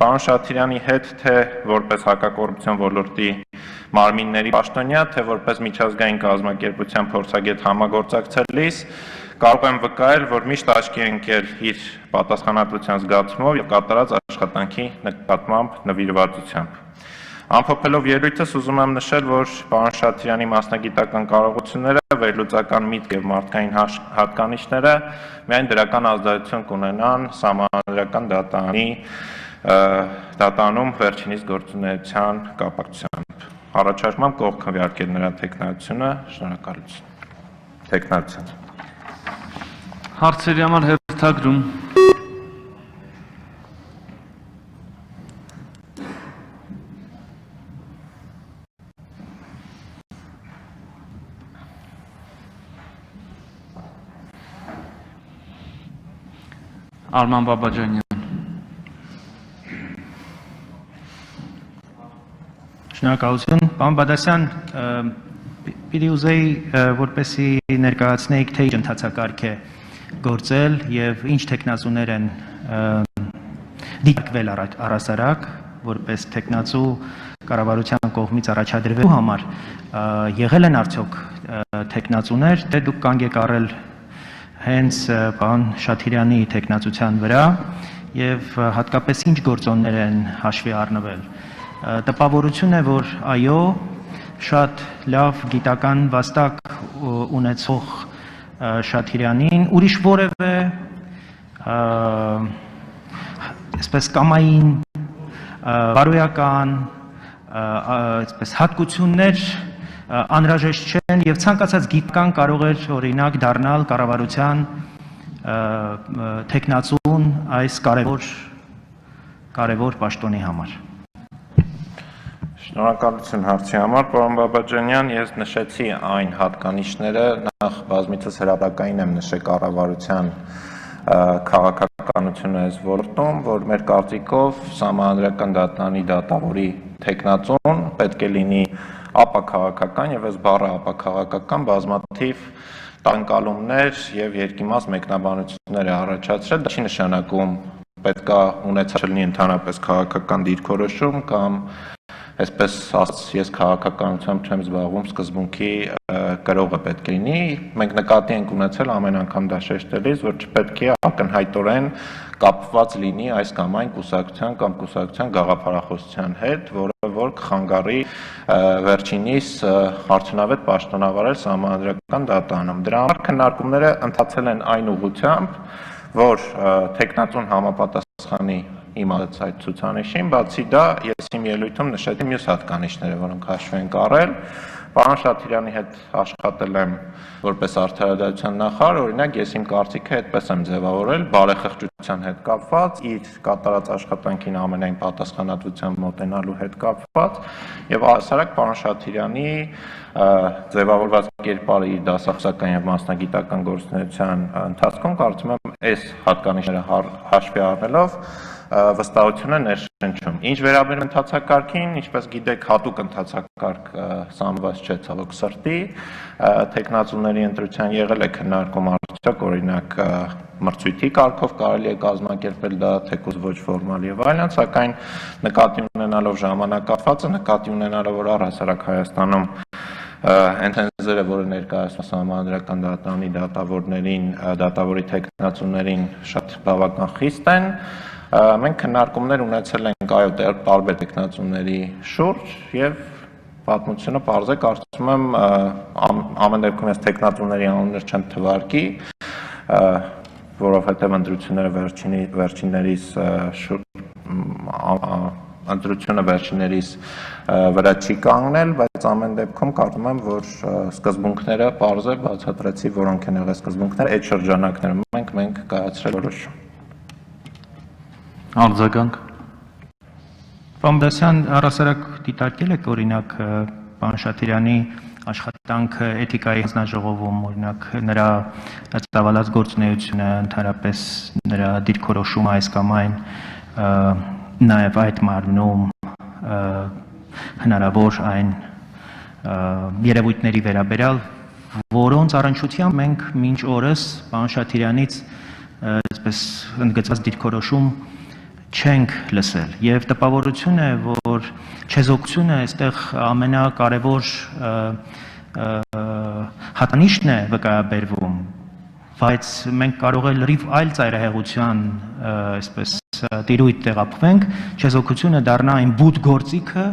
Պարոն Շաթիրյանի հետ թե որպես հակակոռուպցիոն ոլորտի մարմինների պաշտոնյա, թե որպես միջազգային կազմակերպության փորձագետ համագործակցելիս կարող եմ վկայել, որ միշտ աչքի են ընկել իր պատասխանատվության զգացումով եւ կատարած աշխատանքի նկատմամբ նվիրվածությամբ։ Ամփոփելով ելույթս ուզում եմ նշել, որ պարոն Շաթիրյանի մասնագիտական կարողությունները, վերլուծական միտք եւ մարդկային հատկանիշները միայն դրական ազդեցություն կունենան սահմանադրական դատարանում վերջինիս գործունեության կապակցությամբ։ Առաջարկում եմ կողմ քվեարկել նրա տեխնայությունը, շնորհակալություն։ Տեխնայություն։ Հարցերի համար հերթագրում։ Արման Բաբաջանյան։ Շնորհակալություն, պարոն Բադասյան, պիտի ուզեի, որպեսզի ներկայացնեիք, թե ինչ ընթացակարգ է գործել եւ ինչ տեխնացուներ են դիտարկվել առհասարակ, որպես տեխնացու կառավարության կողմից առաջադրվելու համար եղել են արդյոք տեխնացուներ, թե դուք կանգ եք առել հենց պարոն Շաթիրյանի տեխնացության վրա եւ հատկապես ինչ գործոններ են հաշվի առնվել։ Տպավորություն է, որ այո, շատ լավ գիտական վաստակ ունեցող Շաթիրյանին ուրիշ որևէ այսպես կամային բարոյական այսպես հատկություններ անհրաժեշտ չեն եւ ցանկացած գիտական կարող էր օրինակ դառնալ կառավարության տեխնացուն այս կարևոր պաշտոնի համար։ Շնորհակալություն հարցի համար, պարոն Բաբաջանյան, ես նշեցի այն հատկանիշները, նախ բազմիցս հրապարակային եմ նշել կառավարության քաղաքականությունը այս ոլորտում, որ մեր կարծիքով սահմանադրական դատարանի դատավորի տեխնացուն պետք է լինի ապաքաղաքական եւ այս բառը ապաքաղաքական բազմաթիվ տանկալումներ եւ երկիմաց մեկնաբանություններ է առաջացրել, դա չի նշանակում պետք է ունեցած լինի ընդհանրապես քաղաքական դիրքորոշում կամ այսպես ասած ես քաղաքականությամբ չեմ զբաղվում, սկզբունքի կրողը պետք է լինի, մենք նկատի ենք ունեցել ամեն անգամ դա շեշտելիս, որ չպետք է ակնհայտորեն կապված լինի այս կամ այն կուսակցության կամ կուսակցության գաղափարախոսության հետ, որը որ կխանգարի վերջինիս արդյունավետ պաշտոնավարել սահմանադրական դատարանում։ Դրա համար քննարկումները ընթացել են այն ուղղությամբ, որ տեխնացուն համապատասխանի իմացած այդ ցուցանիշին, բացի դա ես իմ ելույթում նշեցի մյուս հատկանիշները, որոնք հաշվի են առել։ Պարոն Շաթիրյանի հետ աշխատել եմ որպես արդարադատության նախարար, օրինակ ես իմ կարծիքը այդպես եմ ձևավորել, բարեխղճության հետ կապված, իր կատարած աշխատանքին ամենայն պատասխանատվությամբ մոտենալու հետ կապված եւ հասարակ պարոն Շաթիրյանի ձևավորված կերպարը իր դասախոսական եւ մասնագիտական գործունեության ընթացքում կարծում եմ այս հատկանիշները հաշվի առնելով վստահությունը ներշնչում։ Ինչ վերաբերում ընթացակարգին, ինչպես գիտեք, հատուկ ընթացակարգ սահմանված չէ ցավոք սրտի, տեխնացուների ընտրության եղել է քննարկում արդյոք օրինակ մրցույթի կարգով կարելի է կազմակերպել դա թեկուզ ոչ ֆորմալ եւ այլն, սակայն նկատի ունենալով ժամանակահատվածը, նկատի ունենալով որ առհասարակ Հայաստանում ընթերցերը, որը ներկայացնում սահմանադրական դատարանի դատավորներին, դատավորի տեխնացուներին շատ բավական խիստ են, մենք քննարկումներ ունեցել ենք այո տարբեր տեխնացուների շուրջ եւ պատմությունը պարզ է, կարծում եմ ամեն դեպքում ես տեխնացուների անուններ չեմ թվարկի, որովհետեւ ընտրությունը վերջիններիս վրա չի կանգնել, բայց ամեն դեպքում կարծում եմ, որ սկզբունքները պարզ է, բացատրեցի, որոնք են եղել սկզբունքները, այդ շրջանակներում մենք կայացրել որոշում։ Արձագանք։ Պարոն Բադասյան, առհասարակ դիտարկել եք օրինակ պարոն Շաթիրյանի աշխատանքը էթիկայի հանձնաժողովում, օրինակ նրա ծավալած գործունեությունը, ընդհանրապես նրա դիրքորոշումը այս կամ այն նաև այդ մարմնում հնարավոր այն երևույթների վերաբերյալ, որոնց առնչությամբ մենք մինչ օրս պարոն Շաթիրյանից այսպես ընդգծված դիրքորոշում չենք լսել եւ տպավորություն է, որ չեզոքությունը այստեղ ամենակարևոր հատանիշն է վկայաբերվում, բայց մենք կարող է լրիվ այլ ծայրահեղության այսպես տիրույթ տեղափոխենք, չեզոքությունը դառնա այն բուտ գործիքը,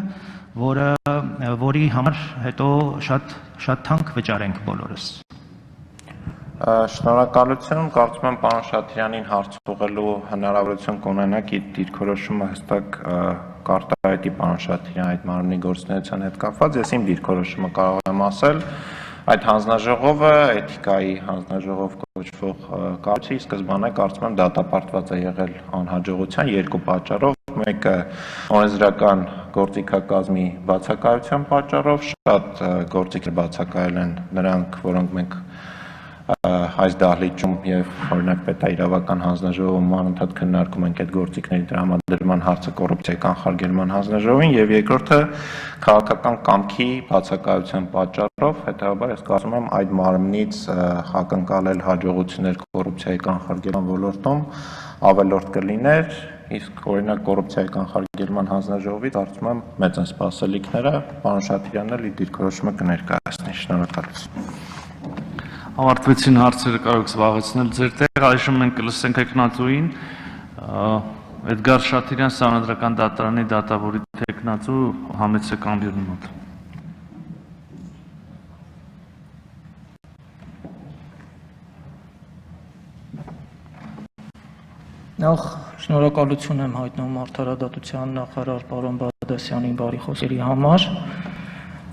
որի համար հետո շատ թանկ վճարենք բոլորս։ Շնորհակալություն, կարծում եմ պարոն Շաթյանին հարց ուղղելու հնարավորություն կունենաք իր դիրքորոշումը հստակ կարտահայտի պարոն Շաթյան այդ մարմնի գործունեության հետ կապված, ես իմ դիրքորոշումը կարող եմ ասել, այդ հանձնաժողովը էթիկայի հանձնաժողով կոչվող կառույցի սկզբանե կարծում եմ դատապարտված է եղել անհաջողության երկու պատճառով, մեկը օրենսդրական գործիքակազմի բացակայության պատճառով, շատ գործիքներ բացակայել են նրանք, որոնք մենք այս դահլիճում եւ օրինակ պետաիրավական հանձնաժողովում անընդհատ քննարկում ենք այդ գործիքների տրամադրման հարցը կոռուպցիայի կանխարգելման հանձնաժողովին եւ երկրորդը քաղաքական կամքի բացակայության պատճառով, հետեւաբար ես կարծում եմ այդ մարմնից ակնկալել հաջողություններ կոռուպցիայի կանխարգելման ոլորտում ավելորդ կլիներ, իսկ օրինակ կոռուպցիայի կանխարգելման հանձնաժողովից կարծում եմ մեծ են սպասելիքները, պարոն Շաթյանն էլ իր դիրքորոշումը կներկայացնի, շնորհակալություն։ Ավարտվեցին հարցերը, կարող եք զբաղեցնել ձեր տեղ, այժմ մենք կլսենք թեկնածուին, Էդգար Շաթիրյան, Սահմանադրական դատարանի դատավորի թեկնածու Համեդ Սեկամբյուրի մոտ։ Նախ շնորհակալություն եմ հայտնում Արդարադատության նախարար պարոն Բադասյանին բարի խոսքերի համար,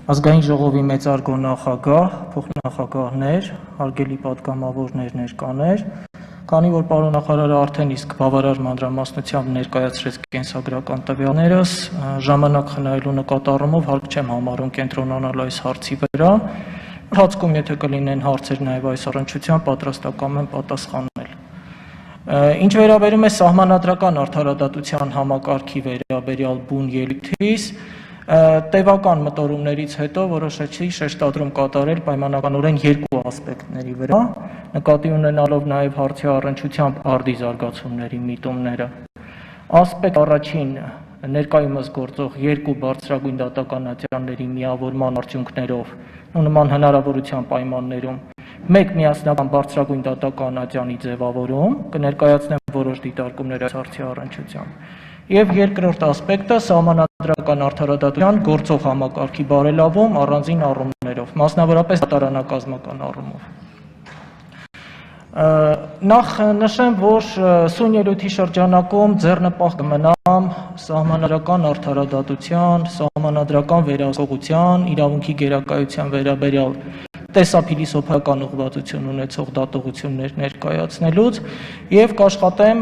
Ազգային ժողովի մեծարգո նախագահ, փոխնախագահներ, հարգելի պատգամավորներ, ներկաներ, քանի որ պարոն նախարարը արդեն իսկ բավարար մանրամասնությամբ ներկայացրեց կենսագրական տվյալներս, ժամանակ խնայելու նկատառումով հարկ չեմ համարում կենտրոնանալ այս հարցի վրա, ընթացքում եթե կլինեն հարցեր նաև այս առնչությամբ պատրաստակամ եմ պատասխանել։ Ինչ վերաբերում է սահմանադրական արդարադատության համակարգի վերաբերյալ բուն ելույթիս, տևական մտորումներից հետո որոշեցի շեշտադրում կատարել պայմանականորեն երկու ասպեկտների վրա, նկատի ունենալով նաև հարցի առնչությամբ արդի զարգացումների միտումները։ Ասպեկտ առաջին ներկայումս գործող երկու բարձրագույն դատականատյանների միավորման արդյունքներով ու նման հնարավորության պայմաններում մեկ միասնական բարձրագույն դատականատյանի ձևավորում կներկայացնեմ որոշ դիտարկումներ այս հարցի առնչությամբ։ Եվ երկրորդ ասպեկտը սահմանադրական արդարադատության գործող համակարգի բարելավում առանձին առումներով, մասնավորապես դատարանակազմական առումով։ Նախ նշեմ, որ սույն ելույթի շրջանակում ձեռնպահ կմնամ սահմանադրական արդարադատության, սահմանադրական վերահսկողության, իրավունքի գերակայության վերաբերյալ տեսափիլիսոփական ուղղվածություն ունեցող դատողություններ ներկայացնելուց եւ կաշխատեմ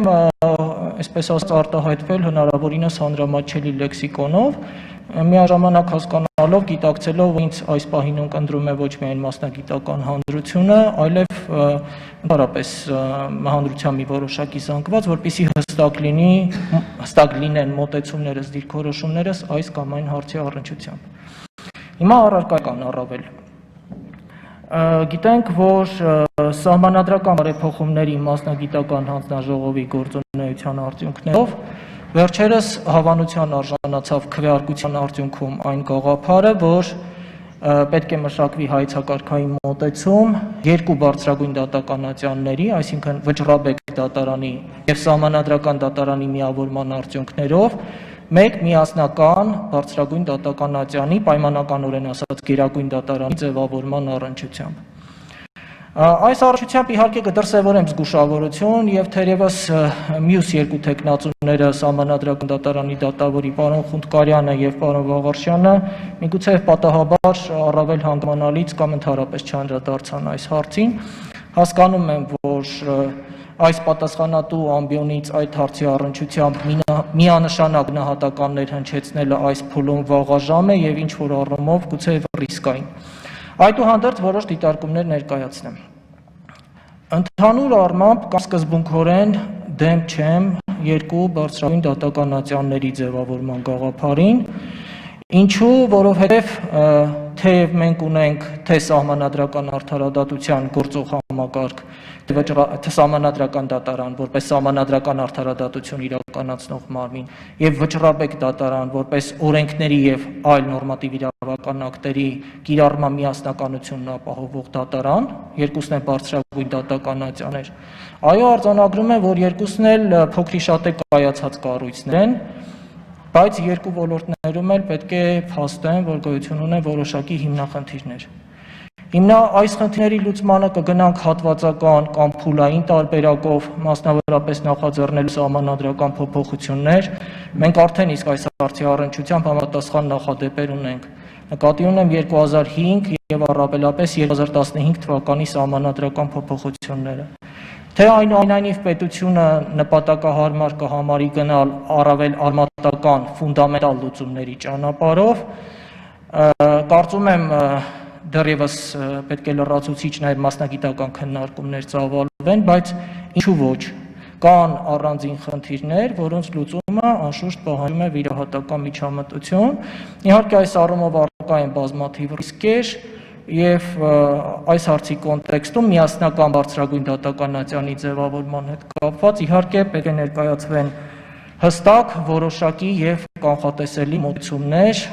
այսպես արտահայտվել հնարավորինս հանրամատչելի լեքսիկոնով, միաժամանակ հասկանալով, գիտակցելով ինձ այս պահին ընկնդրում է ոչ միայն մասնագիտական հանրությունը, այլև ընդհանրապես հանրության մի որոշակի զանգված, որպեսզի հստակ լինեն մոտեցումներս, դիրքորոշումներս այս կամ այն հարցի առնչությամբ։ Հիմա առարկական առավել։ Գիտենք, որ սահմանադրական բարեփոխումների մասնագիտական հանձնաժողովի գործունեության արդյունքներով վերջերս հավանության արժանացավ քվեարկության արդյունքում այն գաղափարը, որ պետք է մշակվի հայեցակարգային մոտեցում երկու բարձրագույն դատականատյանների, այսինքն Վճռաբեկ դատարանի եւ Սահմանադրական դատարանի միավորման արդյունքներով մեկ միասնական բարձրագույն դատականատյանի, պայմանականորեն ասած գերագույն դատարանի ձևավորման առնչությամբ։ Այս առնչությամբ իհարկե կդրսևորեմ զգուշավորություն եւ թերևս մյուս երկու թեկնածուները Սահմանադրական դատարանի դատավորի պարոն Խունդկարյանը եւ պարոն Վաղարշյանը միգուցե պատահաբար առավել հանգամանալից կամ ընդհանրապես չանդրադարձան այս հարցին, հասկանում եմ, որ այս պատասխանատու ամբիոնից այդ հարցի առնչությամբ միանշանակ գնահատականներ հնչեցնելը այս փուլում վաղաժամ է եւ ինչ որ առումով գուցե ռիսկային։ Այդուհանդերձ որոշ դիտարկումներ ներկայացնեմ։ Ընդհանուր առմամբ կամ սկզբունքորեն դեմ չեմ երկու բարձրագույն դատականատյանների ձևավորման գաղափարին Ինչու, որովհետև թեև մենք ունենք թե սահմանադրական արդարադատության գործող համակարգ, թե սահմանադրական դատարան, որպես սահմանադրական արդարադատություն իրականացնող մարմին, եւ վճռաբեկ դատարան, որպես օրենքների եւ այլ նորմատիվ իրավական ակտերի կիրառման միասնականությունն ապահովող դատարան, երկուսն են բարձրագույն դատականացիաներ։ Այո, արձանագրում եմ, որ երկուսն էլ փոքրիշատե կայացած կառույցներ են, բայց երկու ոլորտներում էլ պետք է փաստեն, որ գոյություն ունեն որոշակի հիմնախնդիրներ։ Այս խնդիրների լուծմանը կգնանք հատվածական կամ փուլային տարբերակով, մասնավորապես նախաձեռնելու սահմանադրական փոփոխություններ։ Մենք արդեն իսկ այս հարցի առնչությամբ համապատասխան նախադեպեր ունենք։ Նկատի ունեմ 2005 եւ առավելապես 2015 թվականի սահմանադրական փոփոխությունները։ Թե այնուամենայնիվ պետությունը նպատակահարմար կհամարի գնալ առավել արմատական ֆունդամենտալ լուծումների ճանապարհով, կարծում եմ դեռևս պետք է լրացուցիչ նաև մասնագիտական քննարկումներ ծավալվեն, բայց ինչու ոչ, կան առանձին խնդիրներ, որոնց լուծումը անշուշտ պահանջում է վիրահատական միջամտություն։ Իհարկե այս առումով առկա են բազմաթիվ ռիսկեր, եւ այս հարցի կոնտեքստում միասնական բարձրագույն դատականացիանի ձևավորման հետ կապված իհարկե պետք է ներկայացվեն հստակ, որոշակի եւ կանխատեսելի մոտեցումներ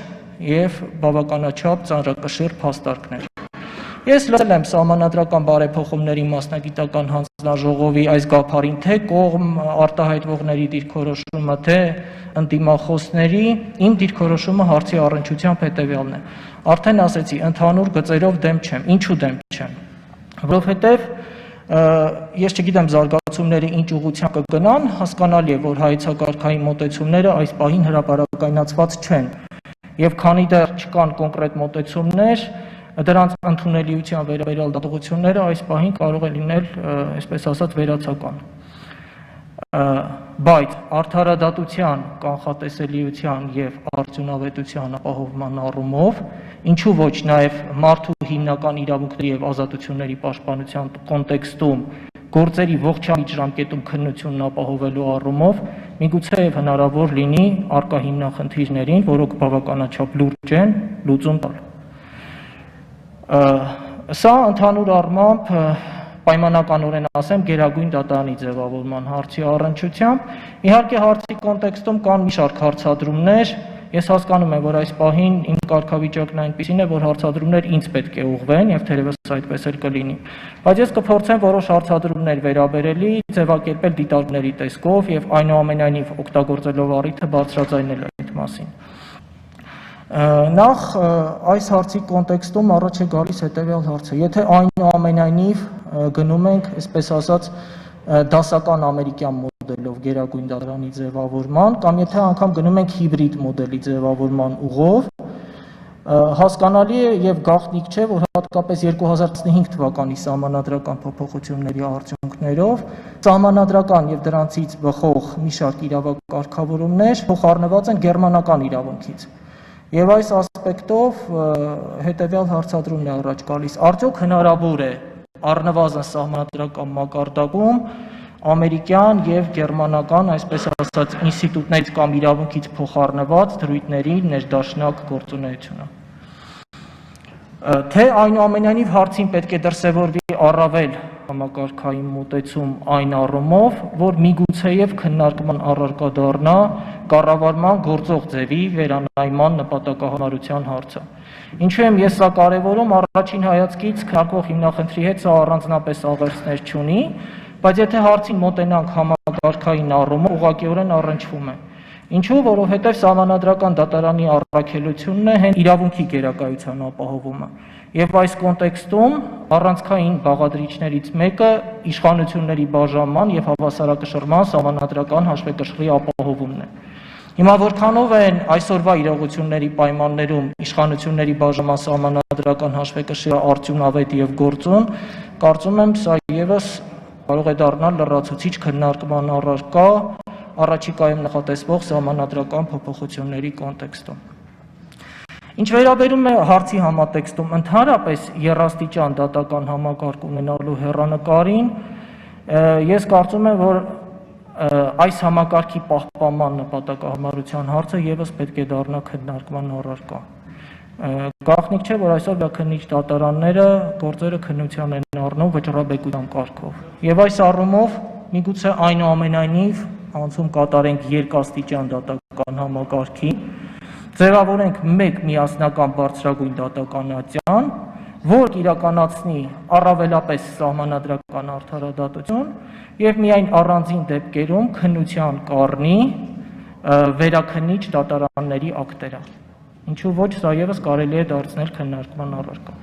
եւ բավականաչափ ծանրակշիռ փաստարկներ։ Ես լսել եմ սահմանադրական բարեփոխումների մասնագիտական հանձնաժողովի այս գաղափարին թե կողմ արտահայտվողների դիրքորոշումը, թե ընդդիմախոսների, իմ դիրքորոշումը հարցի առնչությամբ հետեւյալն է։ Արդեն ասեցի, ընդհանուր գծերով դեմ չեմ։ Ինչու դեմ չեմ։ Որովհետև ես չգիտեմ զարգացումները ինչ ուղղությամբ կգնան, հասկանալի է, որ հայեցակարգային մոտեցումները այս պահին հրապարակայնացված չեն։ Եվ քանի դեռ չկան կոնկրետ մոտեցումներ, դրանց ընդունելիության վերաբերյալ դատողությունները այս պահին կարող է լինել, այսպես ասած, վերացական։ Բայց արդարադատության, կանխատեսելիության եւ արդյունավետության ապահովման առումով, ինչու ոչ նաեւ մարդու հիմնական իրավունքների եւ ազատությունների պաշտպանության կոնտեքստում գործերի ողջամիտ ժամկետում քննությունն ապահովելու առումով, միգուցե եւ հնարավոր լինի առկա հիմնախնդիրներին, որոնք բավականաչափ լուրջ են, լուծում տալ։ Սա ընդհանուր առմամբ պայմանականորեն ասեմ գերագույն դատարանի ձևավորման հարցի առնչությամբ, իհարկե հարցի կոնտեքստում կան մի շարք հարցադրումներ, ես հասկանում եմ, որ այս պահին իմ կարգավիճակն այնպիսին է, որ հարցադրումներ ինձ պետք է ուղղվեն եւ թերևս այդպես էլ կլինի, բայց ես կփորձեմ որոշ հարցադրումներ վերաբերելի ձևակերպել դիտարկների տեսքով եւ այնուամենայնիվ օգտագործելով առիթը բարձրաձայնել այդ մասին։ Նախ այս հարցի կոնտեքստում առաջ է գալիս հետևյալ հարցը. եթե այնուամենայնիվ գնում ենք, այսպես ասած, դասական ամերիկյան մոդելով գերագույն դատարանի ձևավորման, կամ եթե անգամ գնում ենք հիբրիդ մոդելի ձևավորման ուղով, հասկանալի է եւ գաղտնիք չէ, որ հատկապես 2015 թվականի սահմանադրական փոփոխությունների արդյունքներով սահմանադրական եւ դրանցից բխող մի շարք իրավակարգավորումներ փոխառնված են գերմանական իրավունքից։ Եվ այս ասպեկտով հետևյալ հարցադրումն է առաջ գալիս. արդյոք հնարավոր է առնվազն սահմանադրական մակարդակում ամերիկյան եւ գերմանական, այսպես ասած, ինստիտուտներից կամ իրավունքից փոխառնված դրույթների ներդաշնակ գործունեությունը։ Թե այնուամենայնիվ հարցին պետք է դրսևորվի առավել համակարգային մոտեցում այն առումով, որ միգուցեև քննարկման առարկա դառնա կառավարման գործող ձևի վերանայման նպատակահարմարության հարցը։ Ինչու եմ ես սա կարևորում, առաջին հայացքից քննարկվող հիմնախնդրի հետ սա առանձնապես աղերսներ չունի, բայց եթե հարցին մոտենանք համակարգային առումով, ուղղակիորեն առնչվում է։ Ինչու, որովհետև սահմանադրական դատարանի առաքելությունն է հենց իրավունքի գերակայության ապահովումը։ Եվ այս կոնտեքստում առանցքային բաղադրիչներից մեկը իշխանությունների բաժանման եւ հավասարակշռման սահմանադրական հաշվեկշռի ապահովումն է։ Հիմա որքանով են այսօրվա իրողությունների պայմաններում իշխանությունների բաժանման սահմանադրական հաշվեկշիռը արդյունավետ եւ գործուն, կարծում եմ սա եւս կարող է դառնալ լրացուցիչ քննարկման առարկա առաջիկայում նախատեսվող սահմանադրական փոփոխությունների կոնտեքստում։ Ինչ վերաբերում է հարցի համատեքստում ընդհանրապես երաստիճան դատական համակարգ ունենալու հեռանկարին, ես կարծում եմ, որ այս համակարգի պահպանման նպատակահարմարության հարցը եւս պետք է դառնա քննարկման առարկա։ Գաղտնիք չէ, որ այսօր քննիչ դատարանները գործերը քննության են առնում վճռաբեկության կարգով։ Եվ այս առումով միգուցե այնուամենայնիվ անցում կատարենք երկաստիճան դատական համակարգի, ձևավորենք մեկ միասնական բարձրագույն դատականատյան, որ իրականացնի առավելապես սահմանադրական արդարադատություն եւ միայն առանձին դեպքերում քննության կառնի վերաքննիչ դատարանների ակտերը։ Ինչու ոչ, սա եւս կարելի է դարձնել քննարկման առարկա։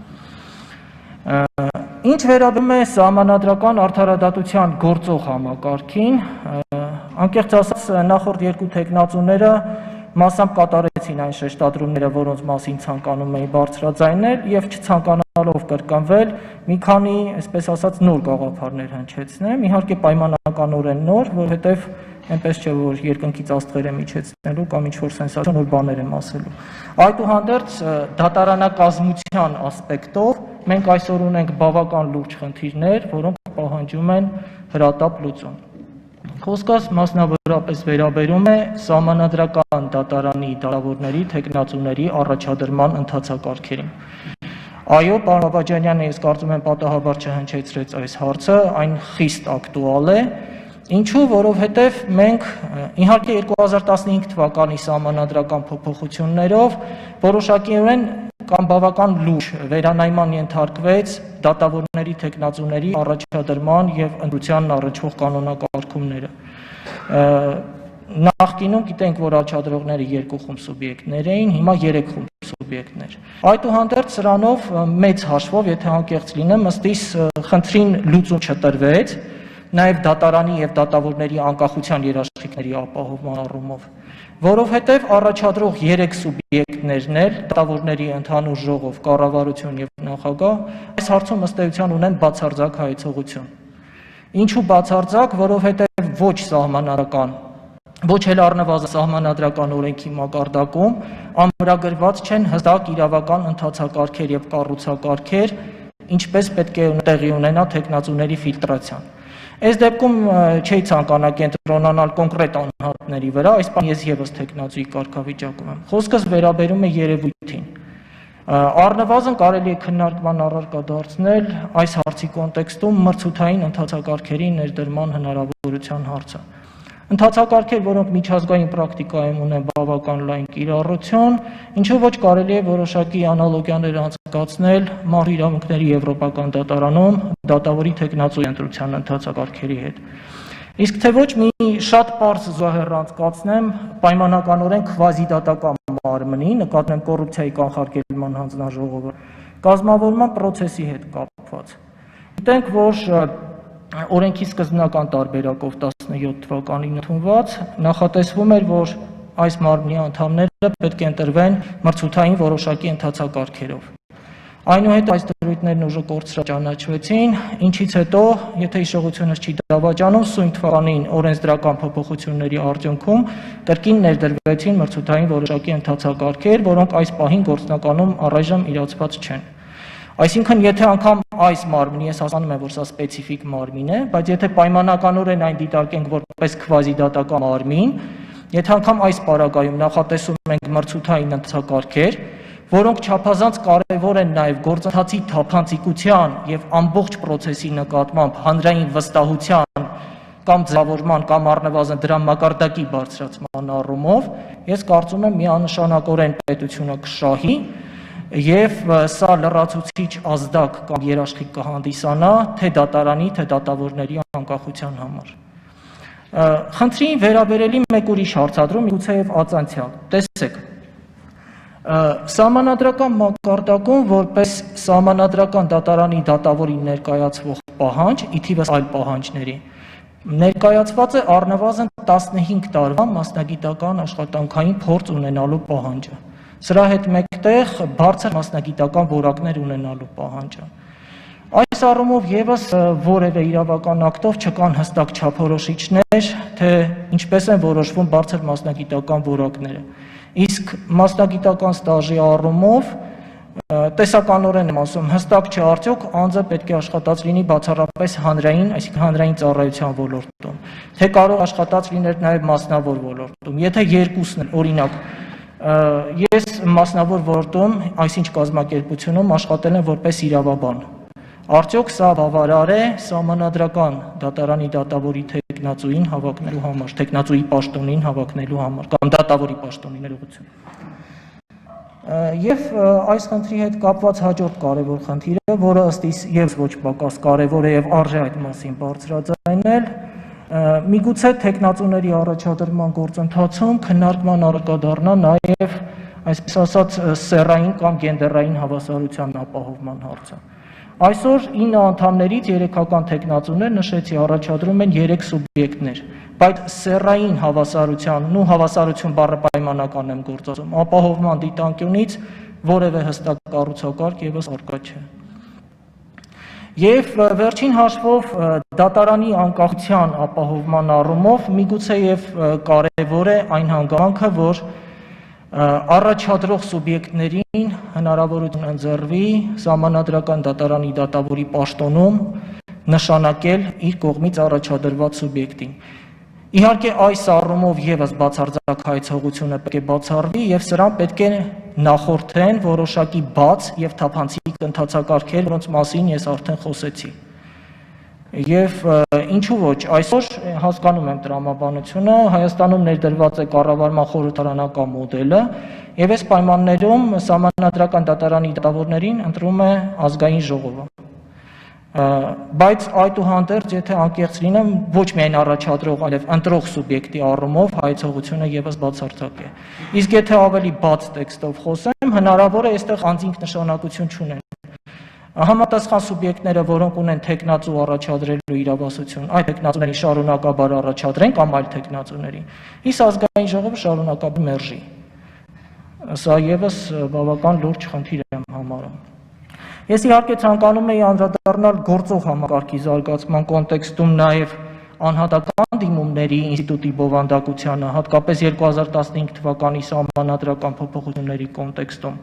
Ինչ վերաբերում է սահմանադրական արդարադատության գործող համակարգին, անկեղծ ասած նախորդ երկու տեխնացուները մասամբ կատարեցին այն շեշտադրումները, որոնց մասին ցանկանում էի բարձրաձայնել եւ չցանկանալով կրկնվել, մի քանի, այսպես ասած, նոր գաղափարներ հնչեցնեմ, իհարկե պայմանականորեն նոր, որովհետեւ այնպես չէ, որ երկնքից աստղեր եմ իջեցնելու կամ ինչ-որ սենսացիոն բաներ եմ ասելու։ Այդուհանդերձ դատարանակազմության ասպեկտով մենք այսօր ունենք բավական լուրջ խնդիրներ, որոնք պահանջում են հրատապ լուծում։ Խոսքս մասնավորապես վերաբերում է սահմանադրական դատարանի դատավորների, թեկնածուների առաջադրման ընթացակարգերին։ Այո, պարոն Բաբաջանյանը, ես կարծում եմ պատահաբար չհնչեցրեց այս հարցը, այն խիստ ակտուալ է, ինչու, որովհետև մենք իհարկե 2015 թվականի սահմանադրական փոփոխություններով որոշակիորեն կամ բավական լուրջ վերանայման ենթարկվեց դատավորների, թեկնածուների առաջադրման եւ ընտրությանն առնչվող կանոնակարգումները։ Նախկինում գիտենք, որ առաջադրողները 2 խումբ սուբյեկտներ էին, հիմա 3 խումբ սուբյեկտներ։ Այդուհանդերձ սրանով մեծ հաշվով, եթե անկեղծ լինեմ, ըստիս խնդրին լուծում չտրվեց, նաև դատարանի եւ դատավորների անկախության երաշխիքների ապահովման առումով, որովհետեւ առաջադրող 3 սուբյեկտներն էլ դատավորների ընդհանուր ժողով, կառավարություն եւ նախագահ այս հարցում ըստ էության ունեն բացարձակ հայեցողություն։ Ինչու բացարձակ, որովհետեւ ոչ սահմանադրական, ոչ էլ առնվազն սահմանադրական օրենքի մակարդակում ամրագրված չեն հստակ իրավական ընթացակարգեր եւ կառուցակարգեր, ինչպես պետք է տեղի ունենա թեկնածուների ֆիլտրացիան։ Այս դեպքում չի ցանկանա կենտրոնանալ կոնկրետ անհատների վրա, այս բան ես եւս տեխնացուի կարգավիճակում եմ։ Խոսքս վերաբերում է երևույթին։ Առնվազն կարելի է քննարկման առարկա դարձնել այս հարցի կոնտեքստում մրցութային ընթացակարգերի ներդրման հնարավորության հարցը։ Ընթացակարգեր, որոնք միջազգային պրակտիկայում ունեն բավական լայն կիրառություն, ինչու ոչ կարելի է որոշակի անալոգիաներ անցկացնել Մարդ իրավունքների եվրոպական դատարանում դատավորի թեկնածուի ընտրության ընթացակարգերի հետ։ Իսկ թե ոչ մի շատ պարզ զոհեր անցկացնեմ պայմանականորեն քվազիդատական մարմնի, նկատեմ կոռուպցիայի կանխարգելման հանձնաժողովը, կազմավորման process-ի հետ կապված։ Գիտենք, որ օրենքի սկզբնական տարբերակով 17 թվականին ընդունված նախատեսվում էր, որ այս մարմնի անդամները պետք է ընտրվեն մրցութային որոշակի ընթացակարգերով։ Այնուհետև այս դրույթներն ուժը կորցրաճանաչվեցին, ինչից հետո, եթե հիշողությունս չի դավաճանում, սույն թվականին օրենսդրական փոփոխությունների արդյունքում կրկին ներդրվեցին մրցութային որոշակի ընթացակարգեր, որոնք այս պահին գործնականում առայժմ իրացված չեն։ Այսինքն, եթե անգամ այս մարմնի, ես հասկանում եմ, որ սա սպეციფიկ մարմին է, բայց եթե պայմանականորեն այն դիտարկենք որպես քվազիդատական մարմին, եթե անգամ այս պարագայում նախատեսում ենք մրցութային ընթացակարգեր, որոնք չափազանց կարևոր են նաև գործընթացի թափանցիկության եւ ամբողջ process-ի նկատմամբ հանրային վստահության կամ ձևավորման կամ առնվազն դրա մակարդակի բարձրացման առումով, ես կարծում եմ միանշանակորեն պետությունը կշահի եւ սա լրացուցիչ ազդակ կամ երաշխիք կհանդիսանա թե դատարանի, թե դատավորների անկախության համար։ Խնդրին վերաբերելի մեկ ուրիշ հարցադրում, միգուցե եւ ածանցյալ։ Տեսեք, սահմանադրական մակարդակում որպես սահմանադրական դատարանի դատավորին ներկայացվող պահանջ, ի թիվս այլ պահանջների, ներկայացված է առնվազն 15 տարվա մասնագիտական աշխատանքային փորձ ունենալու պահանջը։ Սրա հետ մեկտեղ բարձր մասնագիտական որակներ ունենալու պահանջը։ Այս առումով եւս որևէ իրավական ակտով չկան հստակ չափորոշիչներ, թե ինչպես են որոշվում բարձր մասնագիտական որակները։ Իսկ մասնագիտական ստաժի առումով Տեսականորեն եմ ասում, հստակ չէ արդյոք անձը պետք է աշխատած լինի բացառապես հանրային, այսինքն հանրային ծառայության ոլորտում, թե կարող աշխատած լինել նաև մասնավոր ոլորտում։ Եթե երկուսն են, օրինակ, ես մասնավոր ոլորտում, այսինչ կազմակերպությունում աշխատել եմ որպես իրավաբան, արդյոք սա բավարար է սահմանադրական դատարանի դատավորի թեկնածուին հավակնելու համար, թեկնածուի պաշտոնին հավակնելու համար, կամ դատավորի պաշտոնին ներողություն։ Եվ այս խնդրի հետ կապված հաջորդ կարևոր խնդիրը, որը ըստ իս եւս ոչ պակաս կարևոր է եւ արժե այդ մասին բարձրաձայնել, միգուցե թեկնածուների առաջադրման գործընթացում քննարկման առարկա դառնա նաեւ, այսպես ասած, սեռային կամ գենդերային հավասարության ապահովման հարցը։ Այսօր 9 անդամներից 3-ական թեկնածուներ նշեցի առաջադրում են 3 սուբյեկտներ, բայց սեռային հավասարության, ու հավասարություն բառը պայմանական եմ գործածում, ապահովման դիտանկյունից որևէ հստակ կառուցակարգ եւս առկա չէ։ Եվ վերջին հաշվով դատարանի անկախության ապահովման առումով միգուցե եւ կարեւոր է այն հանգամանքը, որ առաջադրող սուբյեկտներին հնարավորություն ընձեռվի սահմանադրական դատարանի դատավորի պաշտոնում նշանակել իր կողմից առաջադրված սուբյեկտին։ Իհարկե այս առումով եւս բացարձակ հայցողությունը պետք է բացառվի եւ սրան պետք է նախորդեն որոշակի բաց եւ թափանցիկ ընթացակարգեր, որոնց մասին ես արդեն խոսեցի։ Եվ ինչու ոչ, այսօր հասկանում եմ տրամաբանությունը, Հայաստանում ներդրված է կառավարման խորհրդարանական մոդելը եւ այս պայմաններում սահմանադրական դատարանի դատավորներին ընտրում է ազգային ժողովը։ Բայց այդուհանդերձ, եթե անկեղծ լինեմ, ոչ միայն առաջադրող, այլև ընտրող սուբյեկտի առումով հայցողությունը եւս բացարձակ է։ Իսկ եթե ավելի բաց տեքստով խոսեմ, հնարավոր է այստեղ անձինք նշանակություն չունեն։ Համապատասխան սուբյեկտները, որոնք ունեն թեկնածու առաջադրելու իրավասություն, այդ թեկնածուների շարունակաբար առաջադրեն կամ այլ թեկնածուների, իսկ ազգային ժողովը շարունակաբար մերժի։ Սա եւս բավական լուրջ խնդիր եմ համարում։ Ես իհարկե ցանկանում եի անդրադառնալ գործող համակարգի զարգացման կոնտեքստում նաև անհատական դիմումների ինստիտուտի բովանդակությանը, հատկապես 2015 թվականի սահմանադրական փոփոխությունների կոնտեքստում։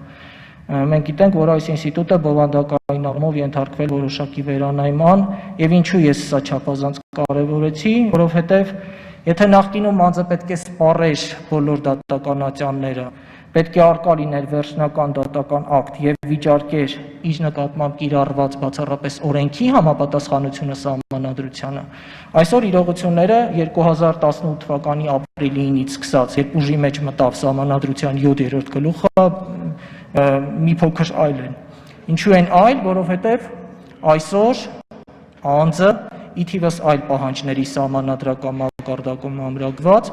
Մենք գիտենք, որ այս ինստիտուտը բովանդակային առումով ենթարկվել որոշակի վերանայման, եւ ինչու ես սա չափազանց կարևորեցի, որովհետեւ եթե նախկինում անձը պետք է սպառեր բոլոր դատականատյանները, պետք է արկա լիներ վերջնական դատական ակտ եւ վիճարկեր իր նկատմամբ կիրառված բացառապես օրենքի համապատասխանությունը սահմանադրությանը։ Այսօր իրողությունները 2018 թվականի ապրիլի 9-ից սկսած, երբ ուժի մեջ մտավ սահմանադրության 7-րդ գլուխը, մի փոքր այլ են։ Ինչու են այլ, որովհետեւ այսօր անձը ի թիվս այլ պահանջների սահմանադրական մակարդակում ամրագրված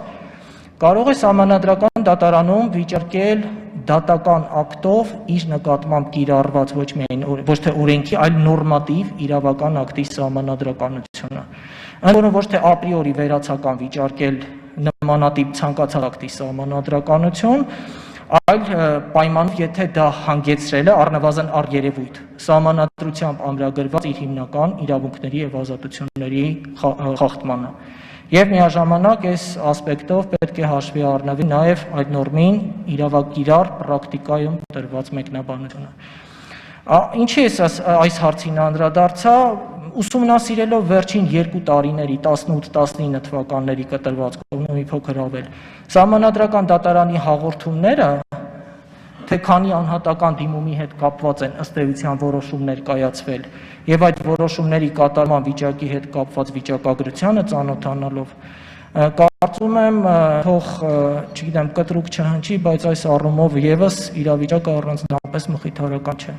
կարող է սահմանադրական դատարանում վիճարկել դատական ակտով իր նկատմամբ կիրառված ոչ թե օրենքի, այլ նորմատիվ իրավական ակտի սահմանադրականությունը։ Ընդ որում ոչ թե ապրիորի վերացական վիճարկել նմանատիպ ցանկացած ակտի սահմանադրականություն, այլ պայմանով, եթե դա հանգեցրել է առնվազն առերևույթ սահմանադրությամբ ամրագրված իր հիմնական իրավունքների եւ ազատությունների խախտմանը։ Եվ միաժամանակ այս ասպեկտով պետք է հաշվի առնվի նաև այդ նորմին իրավակիրառ պրակտիկայում տրված մեկնաբանությունը։ Ինչի ես այս հարցին անդրադարձա, ուսումնասիրելով վերջին 2 տարիների 18-19 թվականների կտրված կողմը մի փոքր ավել, սահմանադրական դատարանի հաղորդումները, թե քանի անհատական դիմումի հետ կապված են ըստ էության որոշումներ կայացվել եւ այդ որոշումների կատարման վիճակի հետ կապված վիճակագրությանը ծանոթանալով, կարծում եմ, թող, չգիտեմ, կտրուկ չհնչի, բայց այս առումով եւս իրավիճակը առանձնապես մխիթարական չէ։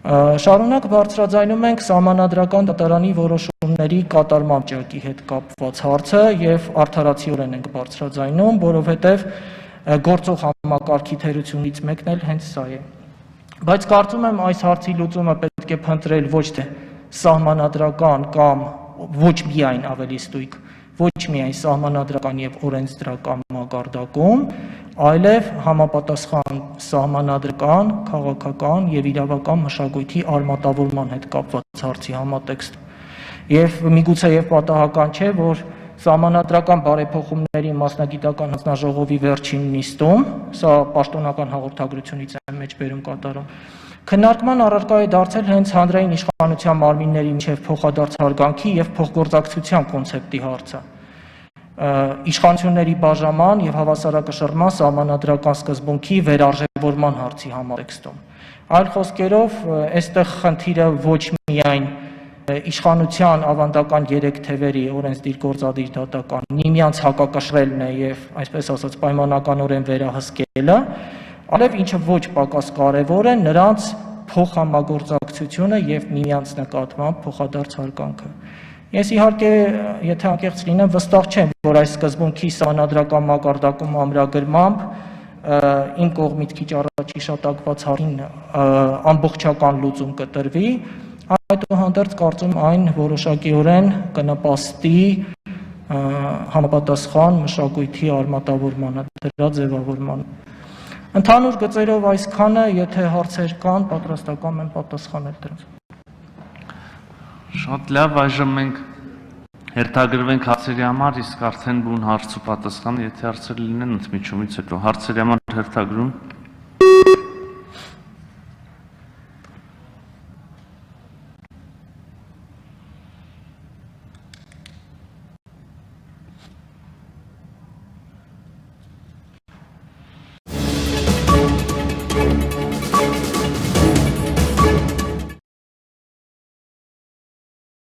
Շարունակ բարձրաձայնում ենք սահմանադրական դատարանի որոշումների կատարման վիճակի հետ կապված հարցը եւ արդարացիորեն ենք բարձրաձայնում, որովհետեւ գործող համակարգի թերությունից մեկն էլ հենց սա է։ Բայց կարծում եմ այս հարցի լուծումը պետք է փնտրել ոչ թե սահմանադրական կամ ոչ միայն ավելի ստույգ, ոչ միայն սահմանադրական եւ օրենսդրական մակարդակում, այլև համապատասխան սահմանադրական, քաղաքական եւ իրավական մշակույթի արմատավորման հետ կապված հարցի համատեքստ։ Եվ միգուցե եւ պատահական չէ, որ սահմանադրական բարեփոխումների մասնագիտական հանձնաժողովի վերջին նիստում, սա պաշտոնական հաղորդագրությունից եմ մեջբերում կատարում։ Քննարկման առարկա է դարձել հենց հանրային իշխանության մարմինների միջև փոխադարձ հարգանքի եւ փոխգործակցության կոնցեպտի հարցը։ Իշխանությունների բաժանման եւ հավասարակշռման սահմանադրական սկզբունքի վերարժևորման հարցի համատեքստում։ Այլ խոսքերով, այստեղ խնդիրը ոչ միայն իշխանության ավանդական 3 թևերի օրենսդիր գործադիր դատական միմյանց հակակշռելն է եւ այսպես ասած պայմանականորեն վերահսկելը, այլև ինչը ոչ պակաս կարևոր է նրանց փոխհամագործակցությունը եւ միմյանց նկատմամբ փոխադարձ հարգանքը։ Ես իհարկե, եթե անկեղծ լինեմ, վստահ չեմ, որ այս սկզբունքի սահմանադրական մակարդակում ամրագրմամբ իմ կողմից քիչ առաջ հիշատակված հարցին ամբողջական լուծում կտրվի, այդուհանդերձ կարծում այն որոշակիորեն կնպաստի համապատասխան մշակույթի արմատավորմանը, դրա ձևավորմանը։ Ընդհանուր գծերով այսքանը, եթե հարցեր կան, պատրաստական եմ պատասխանել դրանց։ Շատ լավ, այժմ մենք հերթագրվենք հարցերի համար, իսկ արդեն բուն հարց ու պատասխան, եթե հարցեր լինեն ընդմիջումից հետո հարցերի համար հերթագրում։